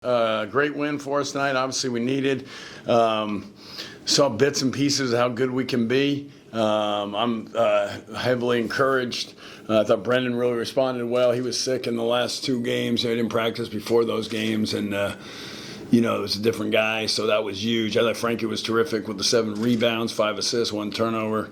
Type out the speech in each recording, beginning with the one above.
Great win for us tonight. Obviously, we needed. Saw bits and pieces of how good we can be. I'm heavily encouraged. I thought Brendan really responded well. He was sick in the last two games. I didn't practice before those games, and it was a different guy, so that was huge. I thought Frankie was terrific with the 7 rebounds, 5 assists, 1 turnover.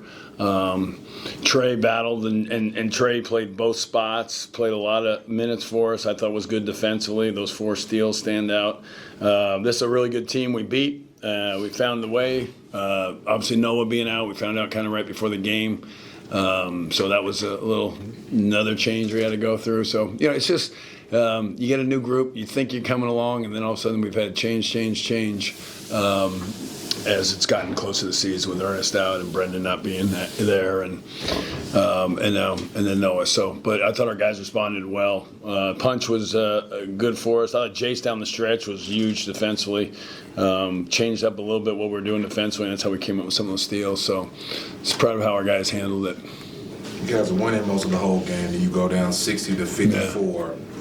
Trey battled, and Trey played both spots, played a lot of minutes for us. I thought was good defensively. Those 4 steals stand out. This is a really good team we beat. We found the way. Obviously, Noah being out, we found out kind of right before the game. So that was another change we had to go through. So, it's just you get a new group, you think you're coming along, and then all of a sudden we've had change as it's gotten close to the season with Ernest out and Brendan not being there, and then Noah. So, but I thought our guys responded well. Punch was good for us. I thought Jace down the stretch was huge defensively. Changed up a little bit what we're doing defensively, and that's how we came up with some of those steals. So, just proud of how our guys handled it. You guys are winning most of the whole game, and you go down 60-54. Yeah.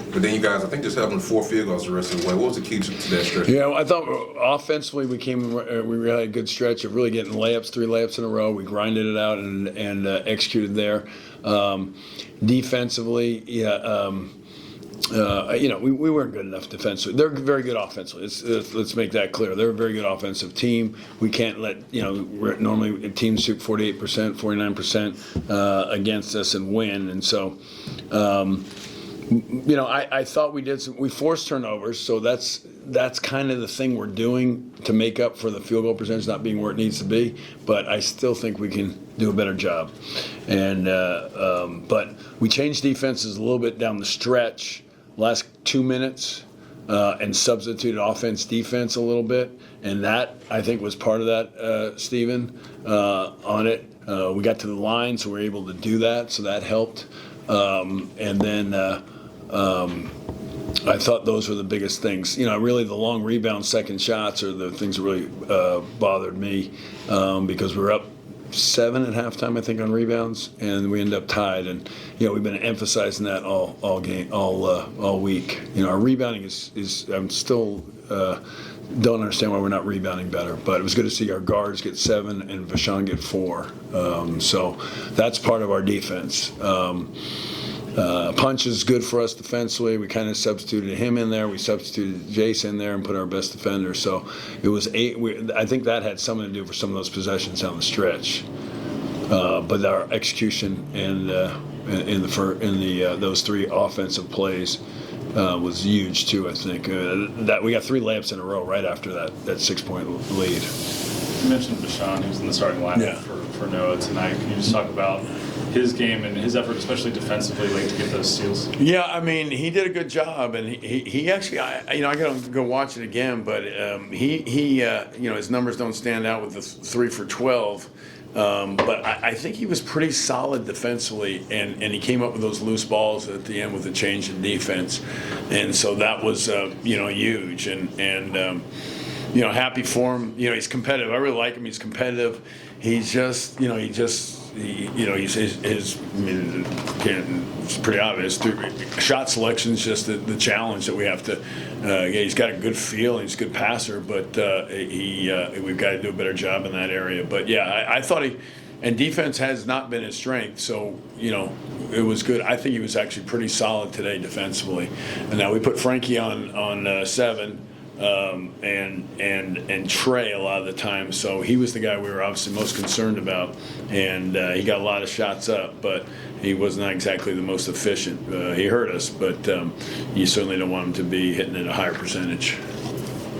But then you guys, I think, just having 4 field goals the rest of the way. What was the key to that stretch? Yeah, I thought offensively we really had a good stretch of really getting 3 layups in a row. We grinded it out and executed there. Defensively, we weren't good enough defensively. They're very good offensively. Let's make that clear. They're a very good offensive team. We can't let, normally teams shoot 48%, 49% against us and win. And so, I thought we forced turnovers, so that's kind of the thing we're doing to make up for the field goal percentage not being where it needs to be. But I still think we can do a better job. And but we changed defenses a little bit down the stretch, last 2 minutes, and substituted offense-defense a little bit. And that, I think, was part of that, Stephen, on it. We got to the line, so we were able to do that, so that helped. And then I thought those were the biggest things. Really the long rebound second shots are the things that really bothered me because we were up 7 at halftime, I think, on rebounds, and we end up tied. And we've been emphasizing that all week. Our rebounding is I'm still don't understand why we're not rebounding better. But it was good to see our guards get 7 and Vashon get 4. So that's part of our defense. Punch is good for us defensively. We kind of substituted him in there. We substituted Jace in there and put our best defender. So it was 8. I think that had something to do for some of those possessions down the stretch. But our execution and in those 3 offensive plays was huge too. I think that we got 3 layups in a row right after that 6-point lead. You mentioned Vashon, who's in the starting lineup for Noah tonight. Can you just talk about his game and his effort, especially defensively, late to get those steals? Yeah, I mean, he did a good job, and he actually, I got to go watch it again, but his numbers don't stand out with the 3 for 12. But I think he was pretty solid defensively, and he came up with those loose balls at the end with the change in defense, and so that was huge, and happy for him. He's competitive. I really like him. He's competitive. He's just it's pretty obvious. Shot selection is just the challenge that we have to. He's got a good feel. He's a good passer, but we've got to do a better job in that area. But I thought and defense has not been his strength, so it was good. I think he was actually pretty solid today defensively. And now we put Frankie on 7. And Trey a lot of the time, so he was the guy we were obviously most concerned about, and he got a lot of shots up, but he was not exactly the most efficient. He hurt us, but you certainly don't want him to be hitting at a higher percentage.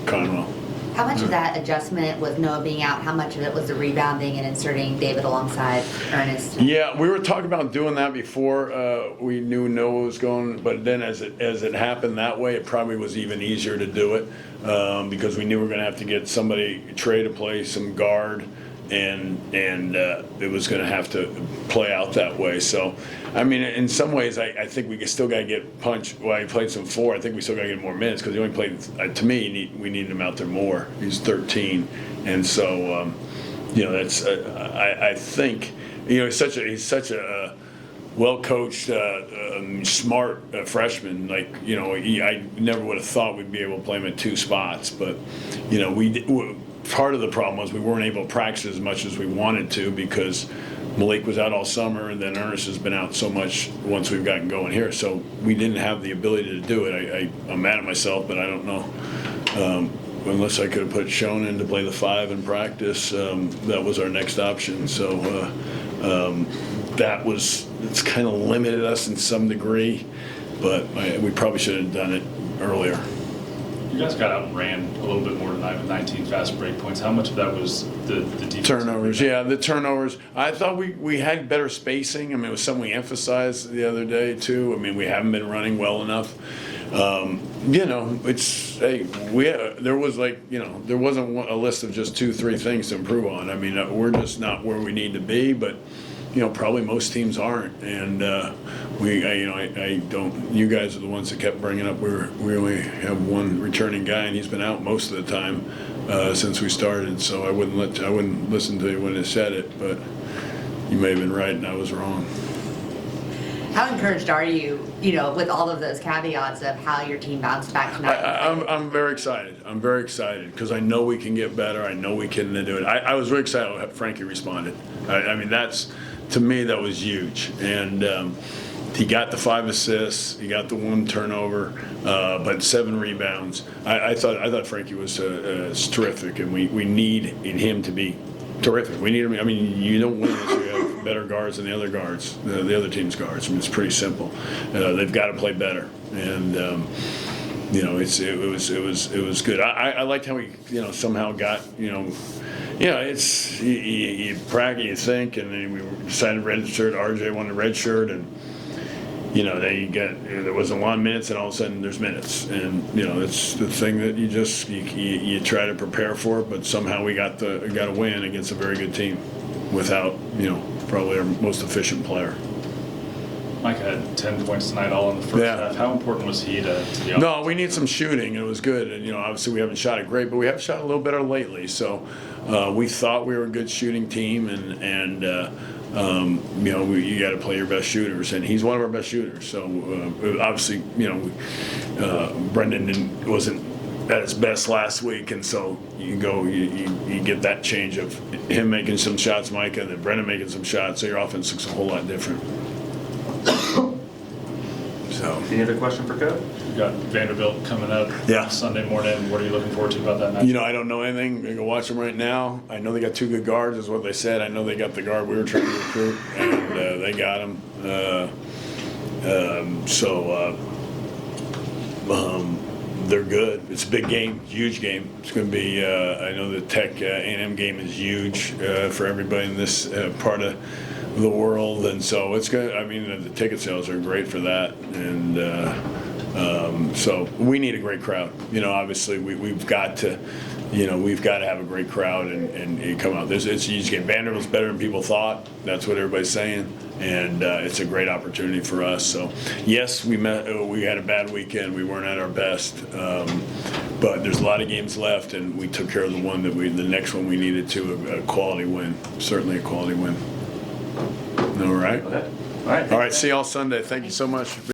Conwell. How much of that adjustment with Noah being out, how much of it was the rebounding and inserting David alongside Ernest? Yeah, we were talking about doing that before we knew Noah was going, but then as it happened that way, it probably was even easier to do it because we knew we were going to have to get Trey to play some guard, and it was going to have to play out that way. So, I mean, in some ways, I think we still got to get Punch. While he played some 4, I think we still got to get more minutes because he only played. To me, we needed him out there more. He's 13, and so that's. I think he's such a well-coached, smart freshman. Like, I never would have thought we'd be able to play him at 2 spots. But, part of the problem was we weren't able to practice as much as we wanted to because Malik was out all summer, and then Ernest has been out so much once we've gotten going here. So we didn't have the ability to do it. I'm mad at myself, but I don't know. Unless I could have put Sean in to play the 5 in practice, that was our next option. So it's kind of limited us in some degree, but we probably should have done it earlier. You guys got out and ran a little bit more tonight with 19 fast break points. How much of that was the defense? Turnovers, yeah, the turnovers. I thought we had better spacing. I mean, it was something we emphasized the other day too. I mean, we haven't been running well enough. There wasn't a list of just 2-3 things to improve on. I mean, we're just not where we need to be, but probably most teams aren't. And I don't. You guys are the ones that kept bringing up. We only have one returning guy, and he's been out most of the time since we started. So I wouldn't listen to you when it said it, but you may have been right and I was wrong. How encouraged are you, with all of those caveats of how your team bounced back tonight? I'm very excited. I'm very excited because I know we can get better. I know we can do it. I was really excited when Frankie responded. I mean, to me, that was huge. And he got the 5 assists. He got the 1 turnover, but 7 rebounds. I thought Frankie was terrific, and we need him to be terrific. We need him. I mean, you don't win unless you have better guards than the other guards, the other team's guards. I mean, it's pretty simple. They've got to play better, and it was good. I liked how he somehow got it's you practice, you think, and then we decided red shirt. RJ wanted a red shirt, and there wasn't a lot of minutes, and all of a sudden there's minutes, and it's the thing that you try to prepare for, but somehow we got a win against a very good team without probably our most efficient player. Mike had 10 points tonight, all in the first half. How important was he to the offense? No, we need some shooting. It was good, and obviously we haven't shot it great, but we have shot a little better lately. So we thought we were a good shooting team, and you got to play your best shooters, and he's one of our best shooters. So obviously, Brendan wasn't at his best last week, and so you get that change of him making some shots, Micah, and then Brendan making some shots. So your offense looks a whole lot different. So, any other question for Coach? You've got Vanderbilt coming up Sunday morning. What are you looking forward to about that match? I don't know anything. I'm going to go watch them right now. I know they got 2 good guards, is what they said. I know they got the guard we were trying to recruit, and they got him. They're good. It's a big game, huge game. It's going to be, I know the Tech A&M game is huge for everybody in this part of the world, and so it's good. I mean, the ticket sales are great for that, and so we need a great crowd. Obviously we've got to have a great crowd and come out. It's a huge game. Vanderbilt's better than people thought. That's what everybody's saying, and it's a great opportunity for us. So yes, we had a bad weekend. We weren't at our best, but there's a lot of games left, and we took care of the next one we needed to, a quality win. Certainly a quality win. All right. Okay. All right. All right. See y'all Sunday. Thank you so much.